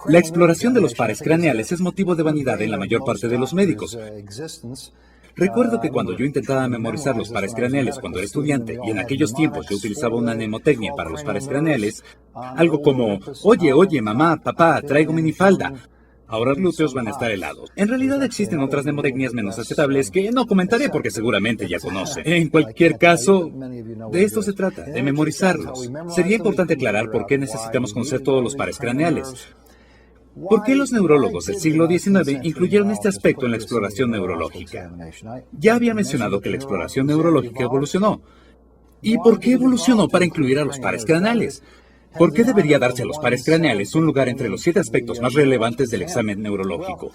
La exploración de los pares craneales es motivo de vanidad en la mayor parte de los médicos. Recuerdo que cuando yo intentaba memorizar los pares craneales cuando era estudiante, y en aquellos tiempos yo utilizaba una mnemotecnia para los pares craneales, algo como, oye, mamá, papá, traigo minifalda. Ahora los glúteos van a estar helados. En realidad existen otras mnemotecnias menos aceptables que no comentaré porque seguramente ya conocen. En cualquier caso, de esto se trata, de memorizarlos. Sería importante aclarar por qué necesitamos conocer todos los pares craneales. ¿Por qué los neurólogos del siglo XIX incluyeron este aspecto en la exploración neurológica? Ya había mencionado que la exploración neurológica evolucionó. ¿Y por qué evolucionó para incluir a los pares craneales? ¿Por qué debería darse a los pares craneales un lugar entre los 7 aspectos más relevantes del examen neurológico?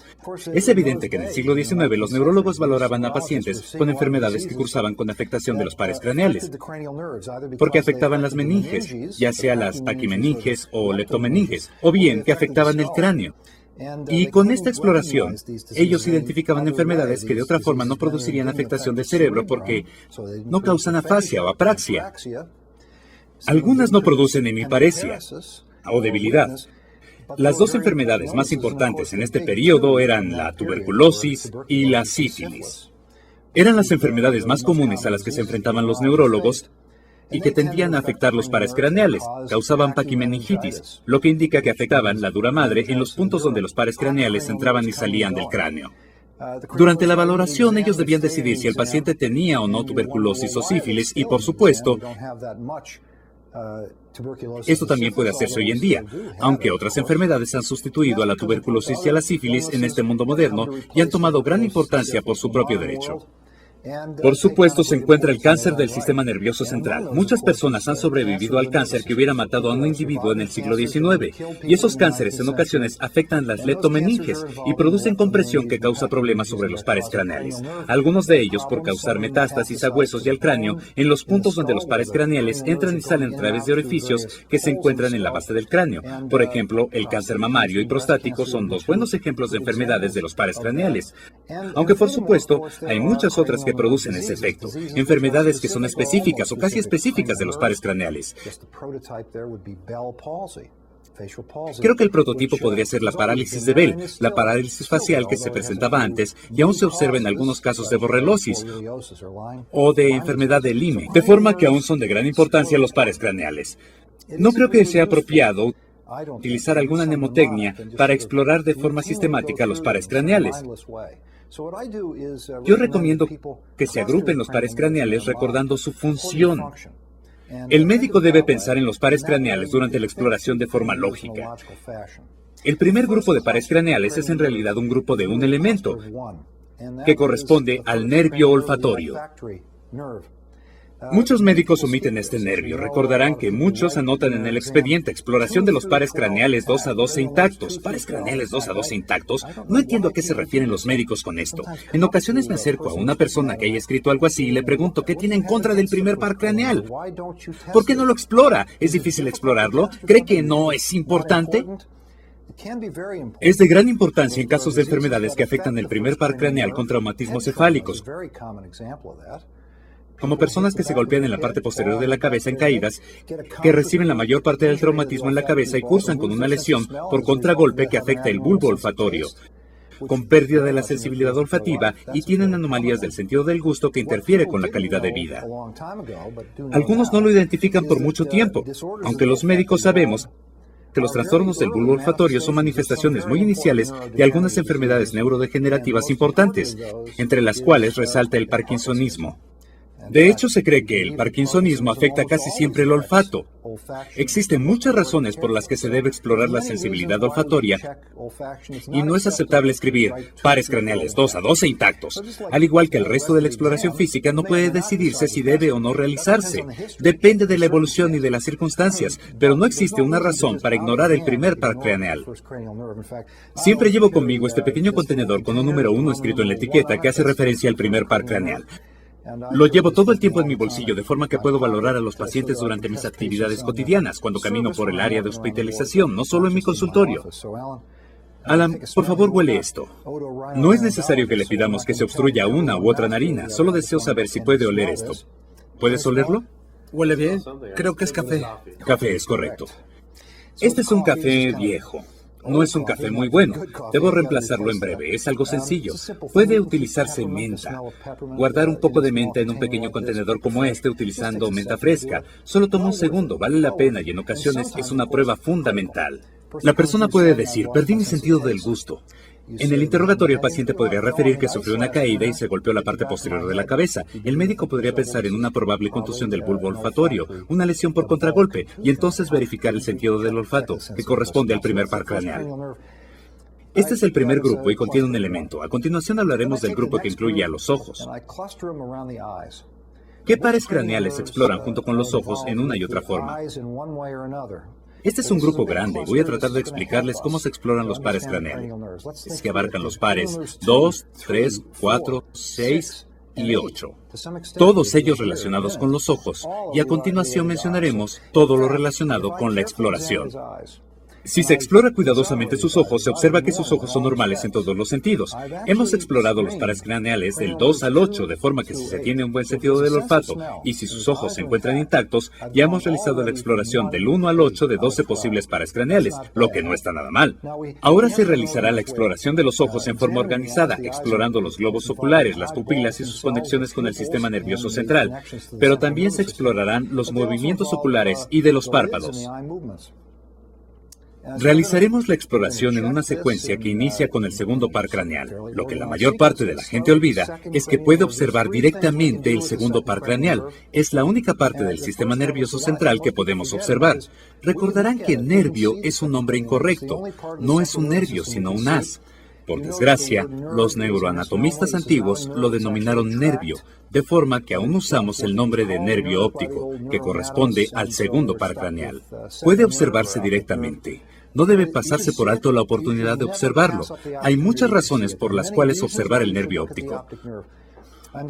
Es evidente que en el siglo XIX los neurólogos valoraban a pacientes con enfermedades que cursaban con afectación de los pares craneales, porque afectaban las meninges, ya sea las paquimeninges o leptomeninges, o bien que afectaban el cráneo. Y con esta exploración, ellos identificaban enfermedades que de otra forma no producirían afectación del cerebro porque no causan afasia o apraxia. Algunas no producen hemiparesia o debilidad. Las 2 enfermedades más importantes en este periodo eran la tuberculosis y la sífilis. Eran las enfermedades más comunes a las que se enfrentaban los neurólogos y que tendían a afectar los pares craneales. Causaban paquimeningitis, lo que indica que afectaban la dura madre en los puntos donde los pares craneales entraban y salían del cráneo. Durante la valoración, ellos debían decidir si el paciente tenía o no tuberculosis o sífilis y, por supuesto, esto también puede hacerse hoy en día, aunque otras enfermedades han sustituido a la tuberculosis y a la sífilis en este mundo moderno y han tomado gran importancia por su propio derecho. Por supuesto, se encuentra el cáncer del sistema nervioso central. Muchas personas han sobrevivido al cáncer que hubiera matado a un individuo en el siglo XIX, y esos cánceres en ocasiones afectan las leptomeninges y producen compresión que causa problemas sobre los pares craneales. Algunos de ellos por causar metástasis a huesos y al cráneo en los puntos donde los pares craneales entran y salen a través de orificios que se encuentran en la base del cráneo. Por ejemplo, el cáncer mamario y prostático son 2 buenos ejemplos de enfermedades de los pares craneales. Aunque por supuesto, hay muchas otras que producen ese efecto, enfermedades que son específicas o casi específicas de los pares craneales. Creo que el prototipo podría ser la parálisis de Bell, la parálisis facial que se presentaba antes y aún se observa en algunos casos de borrelosis o de enfermedad de Lyme, de forma que aún son de gran importancia los pares craneales. No creo que sea apropiado utilizar alguna mnemotecnia para explorar de forma sistemática los pares craneales. Yo recomiendo que se agrupen los pares craneales recordando su función. El médico debe pensar en los pares craneales durante la exploración de forma lógica. El primer grupo de pares craneales es en realidad un grupo de un elemento, que corresponde al nervio olfatorio. Muchos médicos omiten este nervio. Recordarán que muchos anotan en el expediente exploración de los pares craneales 2 a 12 intactos. ¿Pares craneales 2 a 12 intactos? No entiendo a qué se refieren los médicos con esto. En ocasiones me acerco a una persona que haya escrito algo así y le pregunto qué tiene en contra del primer par craneal. ¿Por qué no lo explora? ¿Es difícil explorarlo? ¿Cree que no es importante? Es de gran importancia en casos de enfermedades que afectan el primer par craneal con traumatismos cefálicos, como personas que se golpean en la parte posterior de la cabeza en caídas, que reciben la mayor parte del traumatismo en la cabeza y cursan con una lesión por contragolpe que afecta el bulbo olfatorio, con pérdida de la sensibilidad olfativa y tienen anomalías del sentido del gusto que interfiere con la calidad de vida. Algunos no lo identifican por mucho tiempo, aunque los médicos sabemos que los trastornos del bulbo olfatorio son manifestaciones muy iniciales de algunas enfermedades neurodegenerativas importantes, entre las cuales resalta el parkinsonismo. De hecho, se cree que el parkinsonismo afecta casi siempre el olfato. Existen muchas razones por las que se debe explorar la sensibilidad olfatoria y no es aceptable escribir pares craneales 2 a 12 intactos. Al igual que el resto de la exploración física, no puede decidirse si debe o no realizarse. Depende de la evolución y de las circunstancias, pero no existe una razón para ignorar el primer par craneal. Siempre llevo conmigo este pequeño contenedor con un número 1 escrito en la etiqueta que hace referencia al primer par craneal. Lo llevo todo el tiempo en mi bolsillo, de forma que puedo valorar a los pacientes durante mis actividades cotidianas, cuando camino por el área de hospitalización, no solo en mi consultorio. Alan, por favor, huele esto. No es necesario que le pidamos que se obstruya una u otra narina, solo deseo saber si puede oler esto. ¿Puedes olerlo? Huele bien. Creo que es café. Café, es correcto. Este es un café viejo. No es un café muy bueno. Debo reemplazarlo en breve. Es algo sencillo. Puede utilizarse menta. Guardar un poco de menta en un pequeño contenedor como este utilizando menta fresca. Solo toma un segundo, vale la pena y en ocasiones es una prueba fundamental. La persona puede decir, perdí mi sentido del gusto. En el interrogatorio, el paciente podría referir que sufrió una caída y se golpeó la parte posterior de la cabeza. El médico podría pensar en una probable contusión del bulbo olfatorio, una lesión por contragolpe, y entonces verificar el sentido del olfato, que corresponde al primer par craneal. Este es el primer grupo y contiene un elemento. A continuación hablaremos del grupo que incluye a los ojos. ¿Qué pares craneales se exploran junto con los ojos en una y otra forma? Este es un grupo grande y voy a tratar de explicarles cómo se exploran los pares craneales. Es que abarcan los pares 2, 3, 4, 6 y 8. Todos ellos relacionados con los ojos, y a continuación mencionaremos todo lo relacionado con la exploración. Si se explora cuidadosamente sus ojos, se observa que sus ojos son normales en todos los sentidos. Hemos explorado los pares craneales del 2 al 8, de forma que si se tiene un buen sentido del olfato y si sus ojos se encuentran intactos, ya hemos realizado la exploración del 1 al 8 de 12 posibles pares craneales, lo que no está nada mal. Ahora se realizará la exploración de los ojos en forma organizada, explorando los globos oculares, las pupilas y sus conexiones con el sistema nervioso central, pero también se explorarán los movimientos oculares y de los párpados. Realizaremos la exploración en una secuencia que inicia con el segundo par craneal. Lo que la mayor parte de la gente olvida es que puede observar directamente el segundo par craneal. Es la única parte del sistema nervioso central que podemos observar. Recordarán que nervio es un nombre incorrecto. No es un nervio, sino un haz. Por desgracia, los neuroanatomistas antiguos lo denominaron nervio, de forma que aún usamos el nombre de nervio óptico, que corresponde al segundo par craneal. Puede observarse directamente. No debe pasarse por alto la oportunidad de observarlo. Hay muchas razones por las cuales observar el nervio óptico.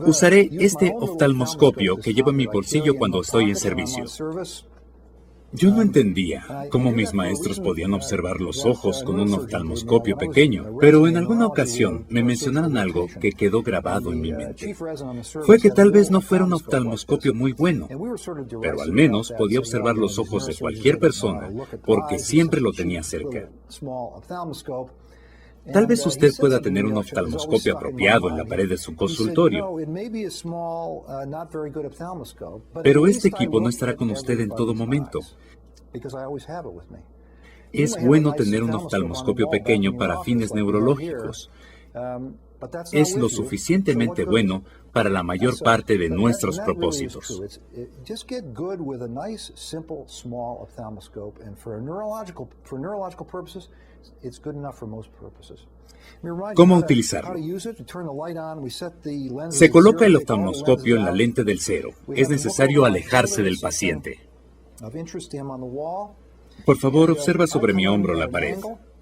Usaré este oftalmoscopio que llevo en mi bolsillo cuando estoy en servicio. Yo no entendía cómo mis maestros podían observar los ojos con un oftalmoscopio pequeño, pero en alguna ocasión me mencionaron algo que quedó grabado en mi mente. Fue que tal vez no fuera un oftalmoscopio muy bueno, pero al menos podía observar los ojos de cualquier persona porque siempre lo tenía cerca. Tal vez usted pueda tener un oftalmoscopio apropiado en la pared de su consultorio, pero este equipo no estará con usted en todo momento. Es bueno tener un oftalmoscopio pequeño para fines neurológicos. Es lo suficientemente bueno para la mayor parte de nuestros propósitos. ¿Cómo utilizarlo? Se coloca el oftalmoscopio en la lente del cero. Es necesario alejarse del paciente. Por favor, observa sobre mi hombro la pared.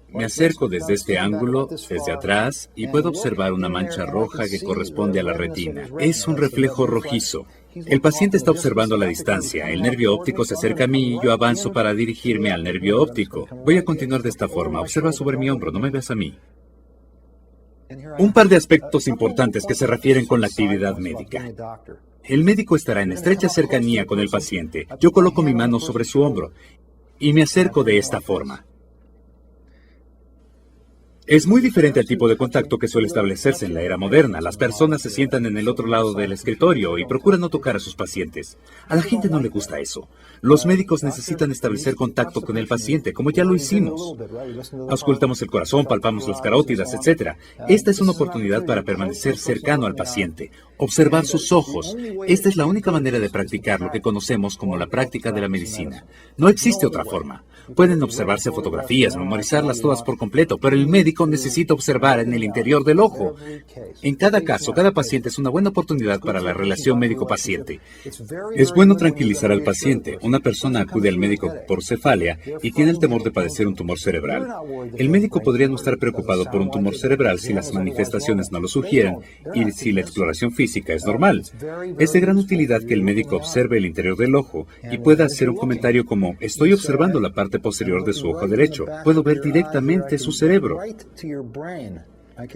Me acerco desde este ángulo, desde atrás, y puedo observar una mancha roja que corresponde a la retina. Es un reflejo rojizo. El paciente está observando a la distancia. El nervio óptico se acerca a mí y yo avanzo para dirigirme al nervio óptico. Voy a continuar de esta forma. Observa sobre mi hombro, no me veas a mí. Un par de aspectos importantes que se refieren con la actividad médica. El médico estará en estrecha cercanía con el paciente. Yo coloco mi mano sobre su hombro y me acerco de esta forma. Es muy diferente al tipo de contacto que suele establecerse en la era moderna. Las personas se sientan en el otro lado del escritorio y procuran no tocar a sus pacientes. A la gente no le gusta eso. Los médicos necesitan establecer contacto con el paciente, como ya lo hicimos. Auscultamos el corazón, palpamos las carótidas, etc. Esta es una oportunidad para permanecer cercano al paciente, observar sus ojos. Esta es la única manera de practicar lo que conocemos como la práctica de la medicina. No existe otra forma. Pueden observarse fotografías, memorizarlas todas por completo, pero el médico necesita observar en el interior del ojo. En cada caso, cada paciente es una buena oportunidad para la relación médico-paciente. Es bueno tranquilizar al paciente. Una persona acude al médico por cefalia y tiene el temor de padecer un tumor cerebral. El médico podría no estar preocupado por un tumor cerebral si las manifestaciones no lo sugieran y si la exploración física es normal. Es de gran utilidad que el médico observe el interior del ojo y pueda hacer un comentario como: estoy observando la parte posterior de su ojo derecho. Puedo ver directamente su cerebro.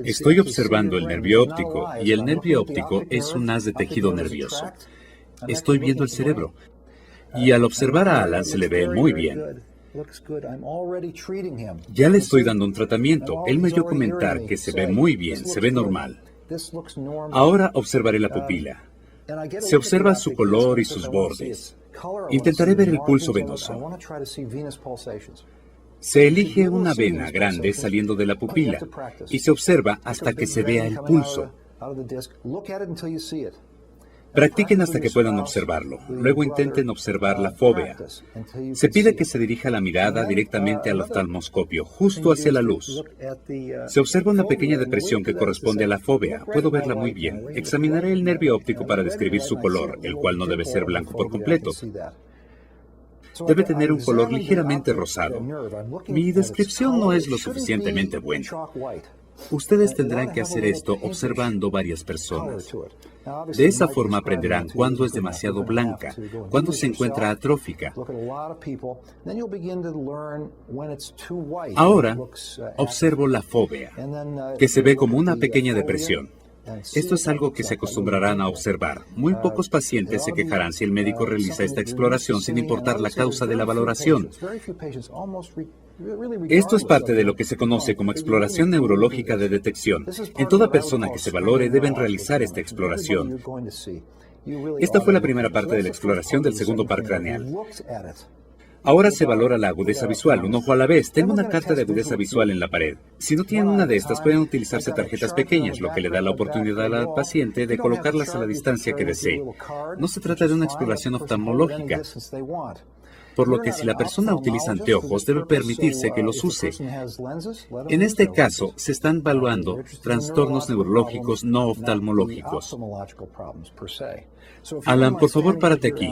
Estoy observando el nervio óptico y el nervio óptico es un haz de tejido nervioso. Estoy viendo el cerebro y al observar a Alan se le ve muy bien. Ya le estoy dando un tratamiento. Él me oyó comentar que se ve muy bien, se ve normal. Ahora observaré la pupila. Se observa su color y sus bordes. Intentaré ver el pulso venoso. Se elige una vena grande saliendo de la pupila y se observa hasta que se vea el pulso. Practiquen hasta que puedan observarlo. Luego intenten observar la fóvea. Se pide que se dirija la mirada directamente al oftalmoscopio, justo hacia la luz. Se observa una pequeña depresión que corresponde a la fóvea. Puedo verla muy bien. Examinaré el nervio óptico para describir su color, el cual no debe ser blanco por completo. Debe tener un color ligeramente rosado. Mi descripción no es lo suficientemente buena. Ustedes tendrán que hacer esto observando varias personas. De esa forma aprenderán cuándo es demasiado blanca, cuándo se encuentra atrófica. Ahora, observo la fóvea, que se ve como una pequeña depresión. Esto es algo que se acostumbrarán a observar. Muy pocos pacientes se quejarán si el médico realiza esta exploración sin importar la causa de la valoración. Esto es parte de lo que se conoce como exploración neurológica de detección. En toda persona que se valore deben realizar esta exploración. Esta fue la primera parte de la exploración del segundo par craneal. Ahora se valora la agudeza visual, un ojo a la vez. Tengo una carta de agudeza visual en la pared. Si no tienen una de estas, pueden utilizarse tarjetas pequeñas, lo que le da la oportunidad al paciente de colocarlas a la distancia que desee. No se trata de una exploración oftalmológica, por lo que si la persona utiliza anteojos, debe permitirse que los use. En este caso, se están evaluando trastornos neurológicos no oftalmológicos. Alan, por favor, párate aquí.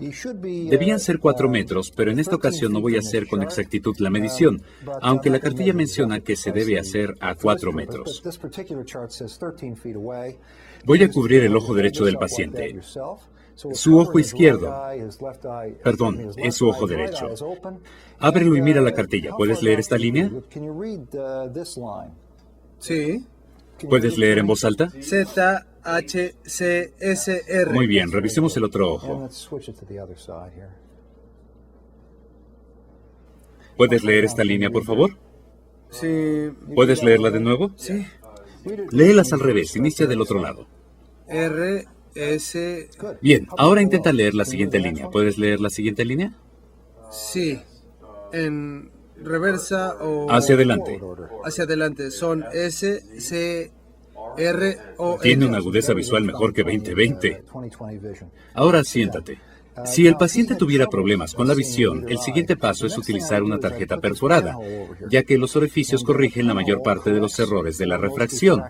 Debían ser 4 metros, pero en esta ocasión no voy a hacer con exactitud la medición, aunque la cartilla menciona que se debe hacer a 4 metros. Voy a cubrir el ojo derecho del paciente. Su ojo izquierdo. Perdón, es su ojo derecho. Ábrelo y mira la cartilla. ¿Puedes leer esta línea? Sí. ¿Puedes leer en voz alta? ZHCSR. Muy bien, revisemos el otro ojo. ¿Puedes leer esta línea, por favor? Sí. ¿Puedes leerla de nuevo? Sí. Léelas al revés, inicia del otro lado. R, S... Bien, ahora intenta leer la siguiente línea. ¿Puedes leer la siguiente línea? Sí. En reversa o... Hacia adelante. Hacia adelante. Son S, C, R, O, N. Tiene una agudeza visual mejor que 20/20. Ahora siéntate. Si el paciente tuviera problemas con la visión, el siguiente paso es utilizar una tarjeta perforada, ya que los orificios corrigen la mayor parte de los errores de la refracción.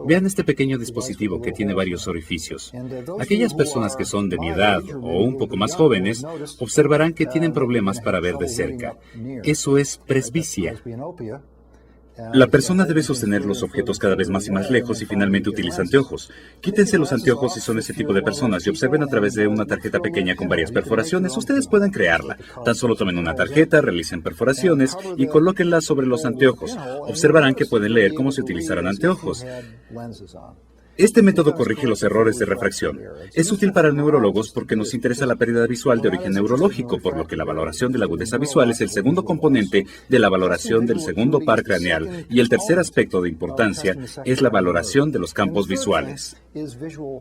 Vean este pequeño dispositivo que tiene varios orificios. Aquellas personas que son de mi edad o un poco más jóvenes observarán que tienen problemas para ver de cerca. Eso es presbicia. La persona debe sostener los objetos cada vez más y más lejos y finalmente utiliza anteojos. Quítense los anteojos si son ese tipo de personas y observen a través de una tarjeta pequeña con varias perforaciones. Ustedes pueden crearla. Tan solo tomen una tarjeta, realicen perforaciones y colóquenla sobre los anteojos. Observarán que pueden leer como si utilizaran anteojos. Este método corrige los errores de refracción. Es útil para neurólogos porque nos interesa la pérdida visual de origen neurológico, por lo que la valoración de la agudeza visual es el segundo componente de la valoración del segundo par craneal y el tercer aspecto de importancia es la valoración de los campos visuales.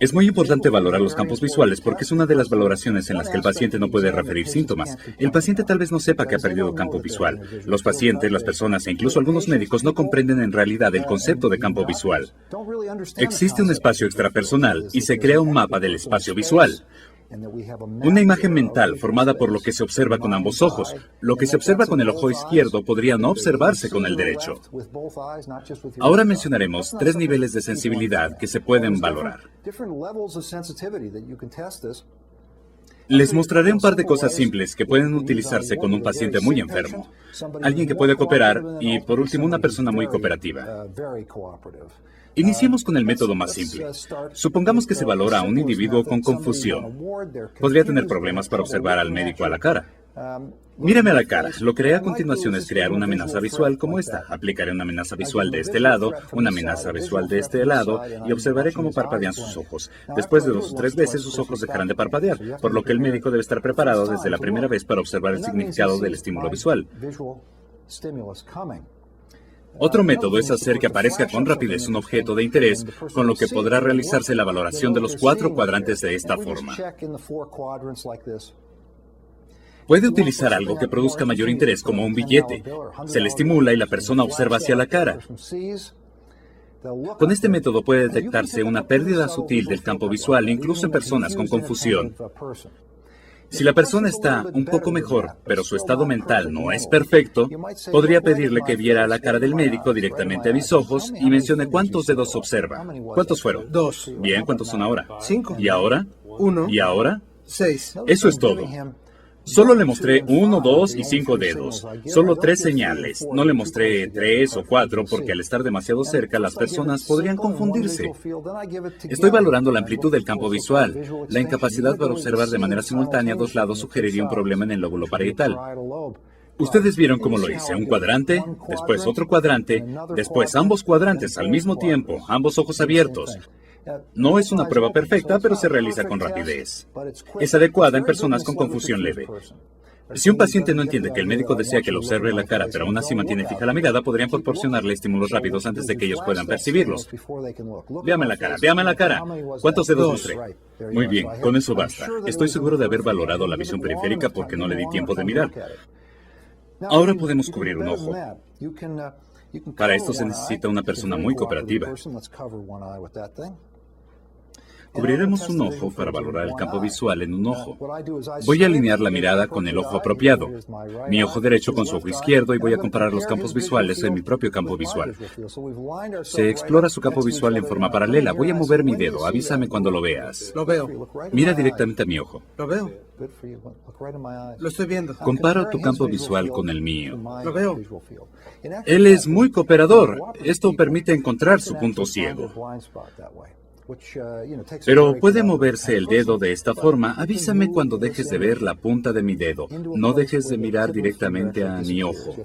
Es muy importante valorar los campos visuales porque es una de las valoraciones en las que el paciente no puede referir síntomas. El paciente tal vez no sepa que ha perdido campo visual. Los pacientes, las personas e incluso algunos médicos no comprenden en realidad el concepto de campo visual. Existe un espacio extrapersonal y se crea un mapa del espacio visual. Una imagen mental formada por lo que se observa con ambos ojos. Lo que se observa con el ojo izquierdo podría no observarse con el derecho. Ahora mencionaremos 3 niveles de sensibilidad que se pueden valorar. Les mostraré un par de cosas simples que pueden utilizarse con un paciente muy enfermo, alguien que puede cooperar y, por último, una persona muy cooperativa. Iniciemos con el método más simple. Supongamos que se valora a un individuo con confusión. Podría tener problemas para observar al médico a la cara. Mírame a la cara. Lo que haré a continuación es crear una amenaza visual como esta. Aplicaré una amenaza visual de este lado, una amenaza visual de este lado, y observaré cómo parpadean sus ojos. Después de 2 o 3 veces, sus ojos dejarán de parpadear, por lo que el médico debe estar preparado desde la primera vez para observar el significado del estímulo visual. Otro método es hacer que aparezca con rapidez un objeto de interés, con lo que podrá realizarse la valoración de los 4 cuadrantes de esta forma. Puede utilizar algo que produzca mayor interés, como un billete. Se le estimula y la persona observa hacia la cara. Con este método puede detectarse una pérdida sutil del campo visual, incluso en personas con confusión. Si la persona está un poco mejor, pero su estado mental no es perfecto, podría pedirle que viera la cara del médico directamente a mis ojos y mencione cuántos dedos observa. ¿Cuántos fueron? 2. Bien, ¿cuántos son ahora? 5. ¿Y ahora? 1. ¿Y ahora? 6. Eso es todo. Solo le mostré 1, 2 y 5 dedos. Solo 3 señales. No le mostré 3 o 4 porque al estar demasiado cerca las personas podrían confundirse. Estoy valorando la amplitud del campo visual. La incapacidad para observar de manera simultánea 2 lados sugeriría un problema en el lóbulo parietal. Ustedes vieron cómo lo hice. Un cuadrante, después otro cuadrante, después ambos cuadrantes al mismo tiempo, ambos ojos abiertos. No es una prueba perfecta, pero se realiza con rapidez. Es adecuada en personas con confusión leve. Si un paciente no entiende que el médico desea que le observe la cara, pero aún así mantiene fija la mirada, podrían proporcionarle estímulos rápidos antes de que ellos puedan percibirlos. Véame la cara, véame la cara. ¿Cuántos dedos mostré? Muy bien, con eso basta. Estoy seguro de haber valorado la visión periférica porque no le di tiempo de mirar. Ahora podemos cubrir un ojo. Para esto se necesita una persona muy cooperativa. Cubriremos un ojo para valorar el campo visual en un ojo. Voy a alinear la mirada con el ojo apropiado, mi ojo derecho con su ojo izquierdo, y voy a comparar los campos visuales en mi propio campo visual. Se explora su campo visual en forma paralela. Voy a mover mi dedo. Avísame cuando lo veas. Lo veo. Mira directamente a mi ojo. Lo veo. Lo estoy viendo. Comparo tu campo visual con el mío. Lo veo. Él es muy cooperador. Esto permite encontrar su punto ciego. Pero puede moverse el dedo de esta forma. Avísame cuando dejes de ver la punta de mi dedo. No dejes de mirar directamente a mi ojo.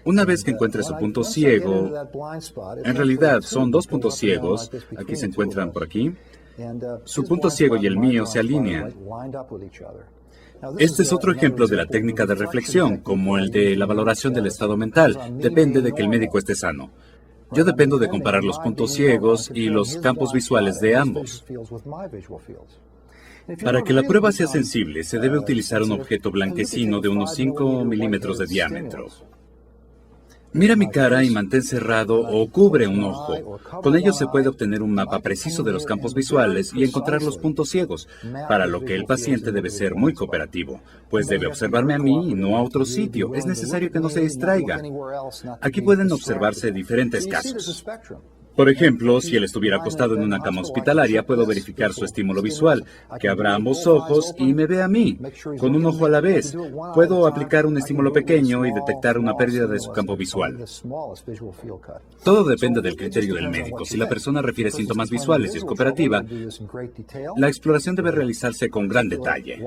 Una vez que encuentre su punto ciego, en realidad son 2 puntos ciegos, aquí se encuentran por aquí, su punto ciego y el mío se alinean. Este es otro ejemplo de la técnica de reflexión, como el de la valoración del estado mental. Depende de que el médico esté sano. Yo dependo de comparar los puntos ciegos y los campos visuales de ambos. Para que la prueba sea sensible, se debe utilizar un objeto blanquecino de unos 5 milímetros de diámetro. Mira mi cara y mantén cerrado o cubre un ojo. Con ello se puede obtener un mapa preciso de los campos visuales y encontrar los puntos ciegos, para lo que el paciente debe ser muy cooperativo, pues debe observarme a mí y no a otro sitio. Es necesario que no se distraiga. Aquí pueden observarse diferentes casos. Por ejemplo, si él estuviera acostado en una cama hospitalaria, puedo verificar su estímulo visual, que abra ambos ojos y me ve a mí, con un ojo a la vez. Puedo aplicar un estímulo pequeño y detectar una pérdida de su campo visual. Todo depende del criterio del médico. Si la persona refiere síntomas visuales y es cooperativa, la exploración debe realizarse con gran detalle.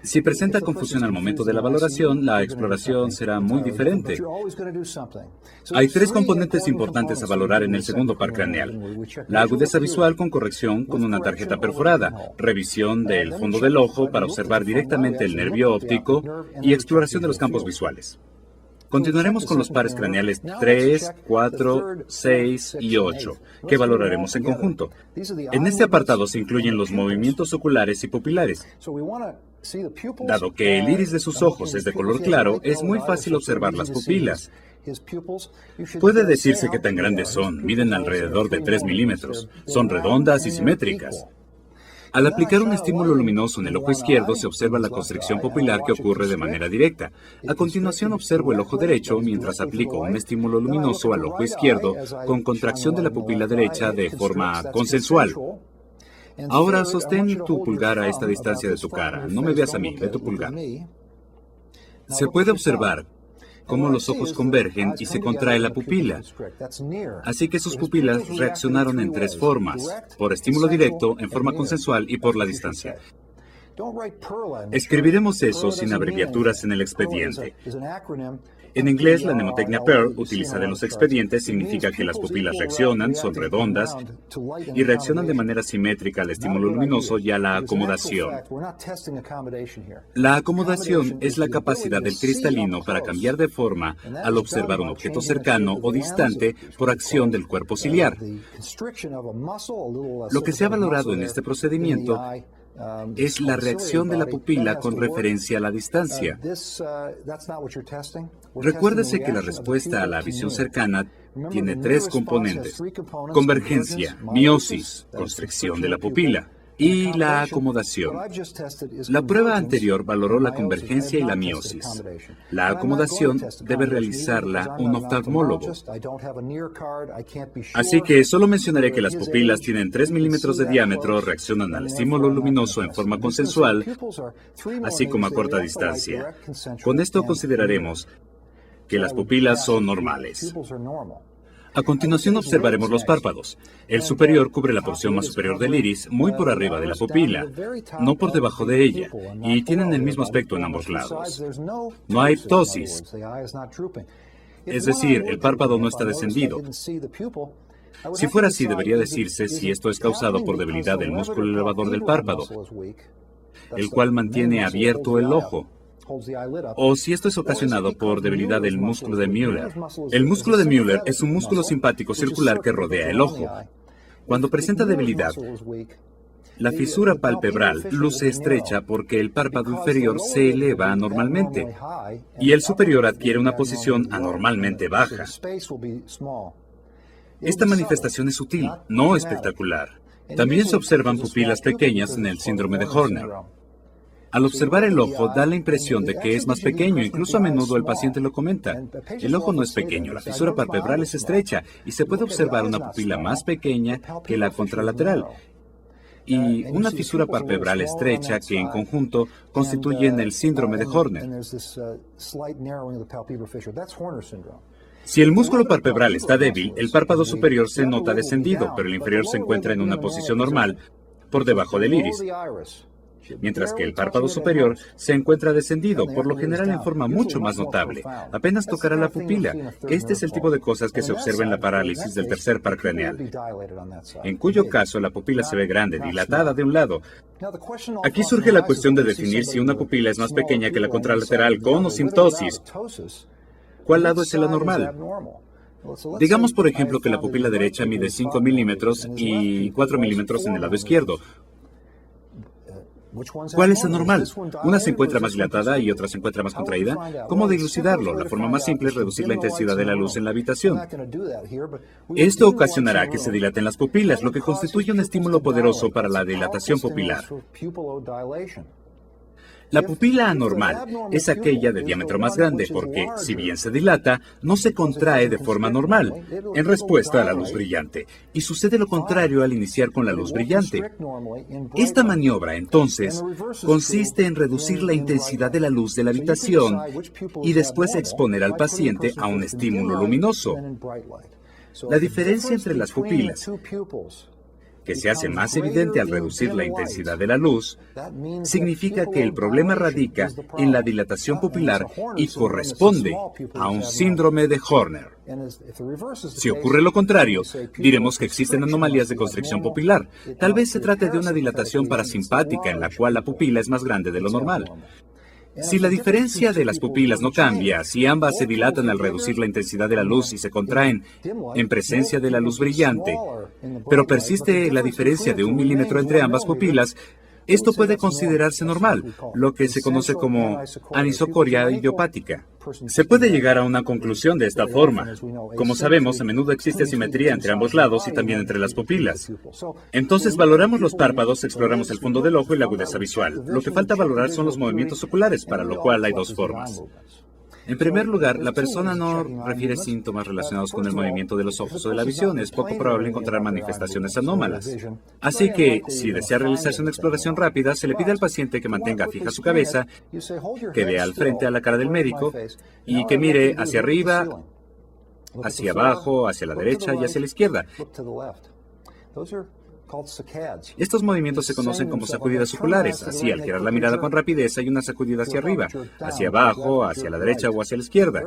Si presenta confusión al momento de la valoración, la exploración será muy diferente. Hay 3 componentes importantes a valorar en el segundo par craneal: la agudeza visual con corrección con una tarjeta perforada, revisión del fondo del ojo para observar directamente el nervio óptico y exploración de los campos visuales. Continuaremos con los pares craneales 3, 4, 6 y 8, que valoraremos en conjunto. En este apartado se incluyen los movimientos oculares y pupilares. Dado que el iris de sus ojos es de color claro, es muy fácil observar las pupilas. Puede decirse que tan grandes son, miden alrededor de 3 milímetros. Son redondas y simétricas. Al aplicar un estímulo luminoso en el ojo izquierdo, se observa la constricción pupilar que ocurre de manera directa. A continuación, observo el ojo derecho mientras aplico un estímulo luminoso al ojo izquierdo con contracción de la pupila derecha de forma consensual. Ahora, sostén tu pulgar a esta distancia de tu cara. No me veas a mí, ve tu pulgar. Se puede observar cómo los ojos convergen y se contrae la pupila. Así que sus pupilas reaccionaron en 3 formas: por estímulo directo, en forma consensual y por la distancia. Escribiremos eso sin abreviaturas en el expediente. En inglés, la mnemotecnia PEARL, utilizada en los expedientes, significa que las pupilas reaccionan, son redondas y reaccionan de manera simétrica al estímulo luminoso y a la acomodación. La acomodación es la capacidad del cristalino para cambiar de forma al observar un objeto cercano o distante por acción del cuerpo ciliar. Lo que se ha valorado en este procedimiento es la reacción de la pupila con referencia a la distancia. Recuérdese que la respuesta a la visión cercana tiene tres componentes: convergencia, miosis, constricción de la pupila, y la acomodación. La prueba anterior valoró la convergencia y la miosis. La acomodación debe realizarla un oftalmólogo. Así que solo mencionaré que las pupilas tienen 3 milímetros de diámetro, reaccionan al estímulo luminoso en forma consensual, así como a corta distancia. Con esto consideraremos que las pupilas son normales. A continuación observaremos los párpados. El superior cubre la porción más superior del iris, muy por arriba de la pupila, no por debajo de ella, y tienen el mismo aspecto en ambos lados. No hay ptosis, es decir, el párpado no está descendido. Si fuera así, debería decirse si esto es causado por debilidad del músculo elevador del párpado, el cual mantiene abierto el ojo, o si esto es ocasionado por debilidad del músculo de Müller. El músculo de Müller es un músculo simpático circular que rodea el ojo. Cuando presenta debilidad, la fisura palpebral luce estrecha porque el párpado inferior se eleva anormalmente y el superior adquiere una posición anormalmente baja. Esta manifestación es sutil, no espectacular. También se observan pupilas pequeñas en el síndrome de Horner. Al observar el ojo, da la impresión de que es más pequeño, incluso a menudo el paciente lo comenta. El ojo no es pequeño, la fisura palpebral es estrecha y se puede observar una pupila más pequeña que la contralateral y una fisura palpebral estrecha que en conjunto constituyen el síndrome de Horner. Si el músculo palpebral está débil, el párpado superior se nota descendido, pero el inferior se encuentra en una posición normal, por debajo del iris, mientras que el párpado superior se encuentra descendido, por lo general en forma mucho más notable. Apenas tocará la pupila. Este es el tipo de cosas que se observa en la parálisis del tercer par craneal, en cuyo caso la pupila se ve grande, dilatada de un lado. Aquí surge la cuestión de definir si una pupila es más pequeña que la contralateral con o sin ptosis. ¿Cuál lado es el anormal? Digamos, por ejemplo, que la pupila derecha mide 5 milímetros y 4 milímetros en el lado izquierdo. ¿Cuál es anormal? Una se encuentra más dilatada y otra se encuentra más contraída. ¿Cómo dilucidarlo? La forma más simple es reducir la intensidad de la luz en la habitación. Esto ocasionará que se dilaten las pupilas, lo que constituye un estímulo poderoso para la dilatación pupilar. La pupila anormal es aquella de diámetro más grande porque, si bien se dilata, no se contrae de forma normal en respuesta a la luz brillante, y sucede lo contrario al iniciar con la luz brillante. Esta maniobra, entonces, consiste en reducir la intensidad de la luz de la habitación y después exponer al paciente a un estímulo luminoso. La diferencia entre las pupilas, que se hace más evidente al reducir la intensidad de la luz, significa que el problema radica en la dilatación pupilar y corresponde a un síndrome de Horner. Si ocurre lo contrario, diremos que existen anomalías de constricción pupilar. Tal vez se trate de una dilatación parasimpática en la cual la pupila es más grande de lo normal. Si la diferencia de las pupilas no cambia, si ambas se dilatan al reducir la intensidad de la luz y se contraen en presencia de la luz brillante, pero persiste la diferencia de 1 milímetro entre ambas pupilas, esto puede considerarse normal, lo que se conoce como anisocoria idiopática. Se puede llegar a una conclusión de esta forma. Como sabemos, a menudo existe asimetría entre ambos lados y también entre las pupilas. Entonces valoramos los párpados, exploramos el fondo del ojo y la agudeza visual. Lo que falta valorar son los movimientos oculares, para lo cual hay dos formas. En primer lugar, la persona no refiere síntomas relacionados con el movimiento de los ojos o de la visión. Es poco probable encontrar manifestaciones anómalas. Así que, si desea realizarse una exploración rápida, se le pide al paciente que mantenga fija su cabeza, que vea al frente a la cara del médico y que mire hacia arriba, hacia abajo, hacia la derecha y hacia la izquierda. Estos movimientos se conocen como sacudidas oculares. Así, al girar la mirada con rapidez, hay una sacudida hacia arriba, hacia abajo, hacia la derecha o hacia la izquierda.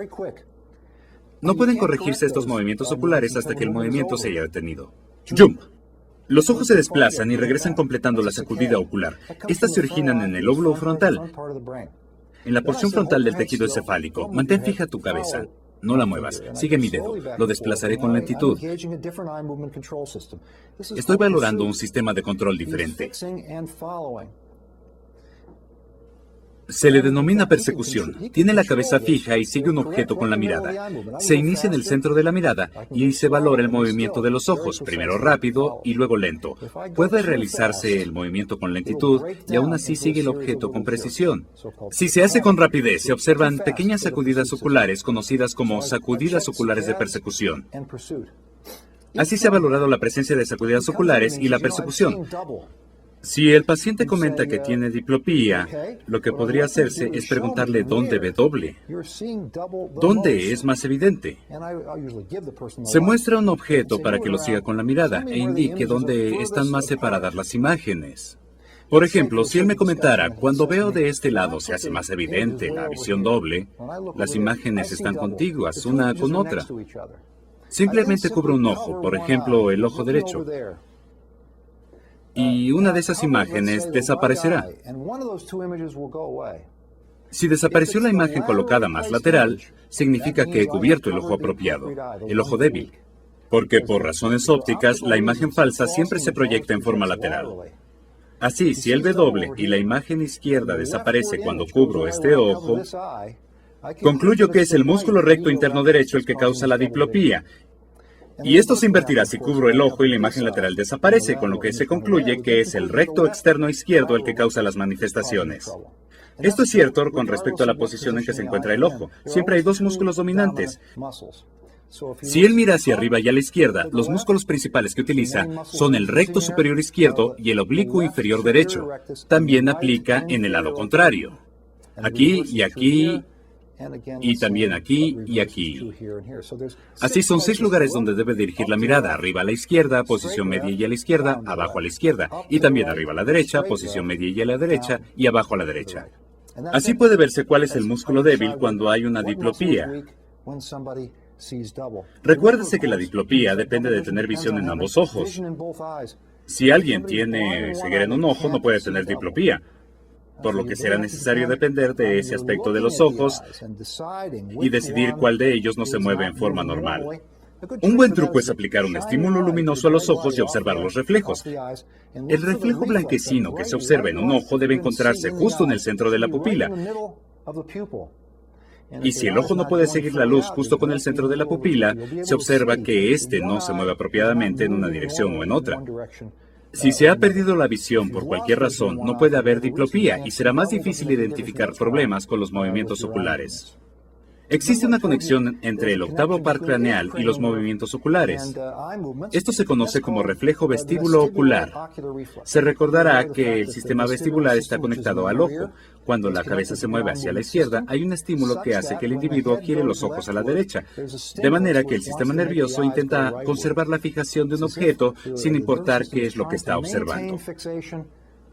No pueden corregirse estos movimientos oculares hasta que el movimiento se haya detenido. Jump. Los ojos se desplazan y regresan completando la sacudida ocular. Estas se originan en el lóbulo frontal, en la porción frontal del tejido encefálico. Mantén fija tu cabeza. No la muevas. Sigue mi dedo. Lo desplazaré con lentitud. Estoy valorando un sistema de control diferente. Se le denomina persecución. Tiene la cabeza fija y sigue un objeto con la mirada. Se inicia en el centro de la mirada y se valora el movimiento de los ojos, primero rápido y luego lento. Puede realizarse el movimiento con lentitud y aún así sigue el objeto con precisión. Si se hace con rapidez, se observan pequeñas sacudidas oculares conocidas como sacudidas oculares de persecución. Así se ha valorado la presencia de sacudidas oculares y la persecución. Si el paciente comenta que tiene diplopía, lo que podría hacerse es preguntarle dónde ve doble. ¿Dónde es más evidente? Se muestra un objeto para que lo siga con la mirada e indique dónde están más separadas las imágenes. Por ejemplo, si él me comentara, cuando veo de este lado se hace más evidente la visión doble, las imágenes están contiguas una con otra. Simplemente cubro un ojo, por ejemplo, el ojo derecho. Y una de esas imágenes desaparecerá. Si desapareció la imagen colocada más lateral, significa que he cubierto el ojo apropiado, el ojo débil, porque por razones ópticas, la imagen falsa siempre se proyecta en forma lateral. Así, si él ve doble y la imagen izquierda desaparece cuando cubro este ojo, concluyo que es el músculo recto interno derecho el que causa la diplopía. Y esto se invertirá si cubro el ojo y la imagen lateral desaparece, con lo que se concluye que es el recto externo izquierdo el que causa las manifestaciones. Esto es cierto con respecto a la posición en que se encuentra el ojo. Siempre hay dos músculos dominantes. Si él mira hacia arriba y a la izquierda, los músculos principales que utiliza son el recto superior izquierdo y el oblicuo inferior derecho. También aplica en el lado contrario. Aquí y aquí, y también aquí y aquí. Así son 6 lugares donde debe dirigir la mirada. Arriba a la izquierda, posición media y a la izquierda, abajo a la izquierda. Y también arriba a la derecha, posición media y a la derecha, y abajo a la derecha. Así puede verse cuál es el músculo débil cuando hay una diplopía. Recuérdese que la diplopía depende de tener visión en ambos ojos. Si alguien tiene ceguera en un ojo, no puede tener diplopía, por lo que será necesario depender de ese aspecto de los ojos y decidir cuál de ellos no se mueve en forma normal. Un buen truco es aplicar un estímulo luminoso a los ojos y observar los reflejos. El reflejo blanquecino que se observa en un ojo debe encontrarse justo en el centro de la pupila. Y si el ojo no puede seguir la luz justo con el centro de la pupila, se observa que éste no se mueve apropiadamente en una dirección o en otra. Si se ha perdido la visión por cualquier razón, no puede haber diplopía y será más difícil identificar problemas con los movimientos oculares. Existe una conexión entre el octavo par craneal y los movimientos oculares. Esto se conoce como reflejo vestíbulo ocular. Se recordará que el sistema vestibular está conectado al ojo. Cuando la cabeza se mueve hacia la izquierda, hay un estímulo que hace que el individuo gire los ojos a la derecha, de manera que el sistema nervioso intenta conservar la fijación de un objeto sin importar qué es lo que está observando.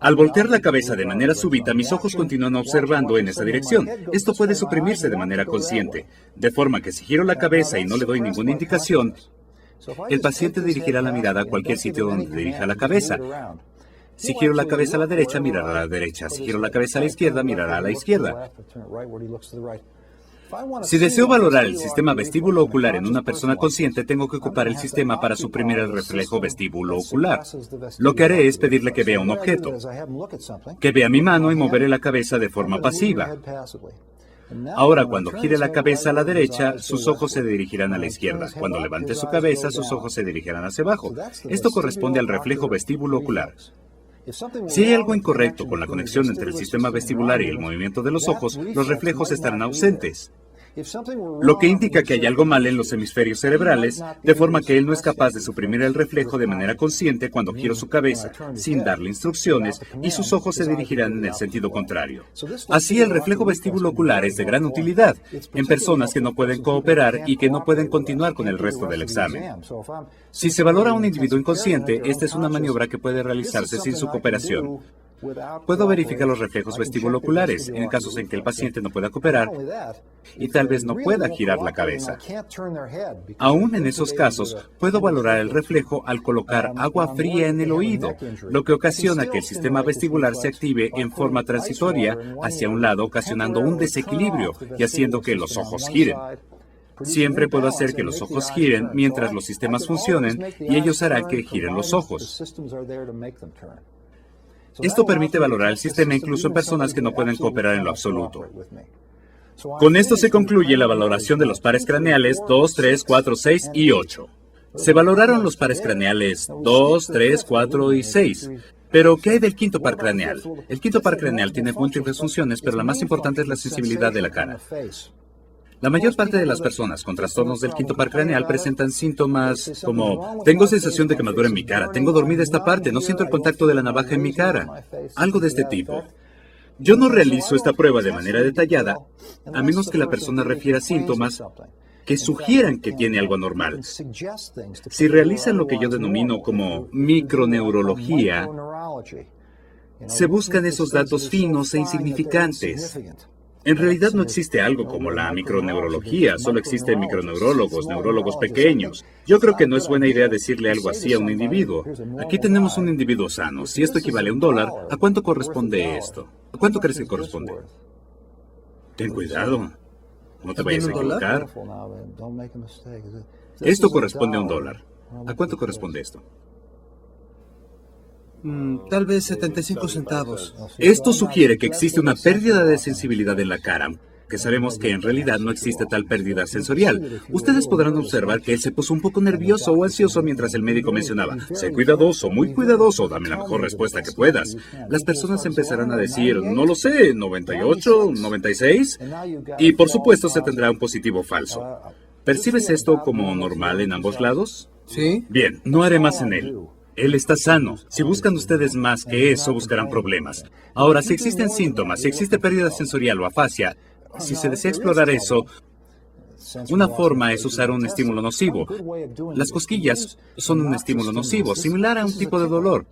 Al voltear la cabeza de manera súbita, mis ojos continúan observando en esa dirección. Esto puede suprimirse de manera consciente, de forma que si giro la cabeza y no le doy ninguna indicación, el paciente dirigirá la mirada a cualquier sitio donde dirija la cabeza. Si giro la cabeza a la derecha, mirará a la derecha. Si giro la cabeza a la izquierda, mirará a la izquierda. Si deseo valorar el sistema vestíbulo ocular en una persona consciente, tengo que ocupar el sistema para suprimir el reflejo vestíbulo ocular. Lo que haré es pedirle que vea un objeto, que vea mi mano y moveré la cabeza de forma pasiva. Ahora, cuando gire la cabeza a la derecha, sus ojos se dirigirán a la izquierda. Cuando levante su cabeza, sus ojos se dirigirán hacia abajo. Esto corresponde al reflejo vestíbulo ocular. Si hay algo incorrecto con la conexión entre el sistema vestibular y el movimiento de los ojos, los reflejos estarán ausentes. lo que indica que hay algo mal en los hemisferios cerebrales, de forma que él no es capaz de suprimir el reflejo de manera consciente cuando giro su cabeza, sin darle instrucciones, y sus ojos se dirigirán en el sentido contrario. Así, el reflejo vestibulocular es de gran utilidad en personas que no pueden cooperar y que no pueden continuar con el resto del examen. Si se valora a un individuo inconsciente, esta es una maniobra que puede realizarse sin su cooperación. Puedo verificar los reflejos vestibuloculares en casos en que el paciente no pueda cooperar y tal vez no pueda girar la cabeza. Aún en esos casos, puedo valorar el reflejo al colocar agua fría en el oído, lo que ocasiona que el sistema vestibular se active en forma transitoria hacia un lado, ocasionando un desequilibrio y haciendo que los ojos giren. Siempre puedo hacer que los ojos giren mientras los sistemas funcionen y ellos harán que giren los ojos. Esto permite valorar el sistema incluso en personas que no pueden cooperar en lo absoluto. Con esto se concluye la valoración de los pares craneales 2, 3, 4, 6 y 8. Se valoraron los pares craneales 2, 3, 4 y 6. Pero, ¿qué hay del quinto par craneal? El quinto par craneal tiene múltiples funciones, pero la más importante es la sensibilidad de la cara. La mayor parte de las personas con trastornos del quinto par craneal presentan síntomas como: tengo sensación de quemadura en mi cara, tengo dormida esta parte, no siento el contacto de la navaja en mi cara. Algo de este tipo. Yo no realizo esta prueba de manera detallada, a menos que la persona refiera síntomas que sugieran que tiene algo anormal. Si realizan lo que yo denomino como microneurología, se buscan esos datos finos e insignificantes. En realidad no existe algo como la microneurología, solo existen microneurólogos, neurólogos pequeños. Yo creo que no es buena idea decirle algo así a un individuo. Aquí tenemos un individuo sano. Si esto equivale a $1, ¿a cuánto corresponde esto? ¿A cuánto crees que corresponde? Ten cuidado. No te vayas a equivocar. Esto corresponde a $1. ¿A cuánto corresponde esto? Tal vez 75 centavos. Esto sugiere que existe una pérdida de sensibilidad en la cara, que sabemos que en realidad no existe tal pérdida sensorial. Ustedes podrán observar que él se puso un poco nervioso o ansioso mientras el médico mencionaba: sé cuidadoso, muy cuidadoso, dame la mejor respuesta que puedas. Las personas empezarán a decir: no lo sé, 98, 96, y por supuesto se tendrá un positivo falso. ¿Percibes esto como normal en ambos lados? Sí. Bien, no haré más en él. Él está sano. Si buscan ustedes más que eso, buscarán problemas. Ahora, si existen síntomas, si existe pérdida sensorial o afasia, si se desea explorar eso, una forma es usar un estímulo nocivo. Las cosquillas son un estímulo nocivo, similar a un tipo de dolor.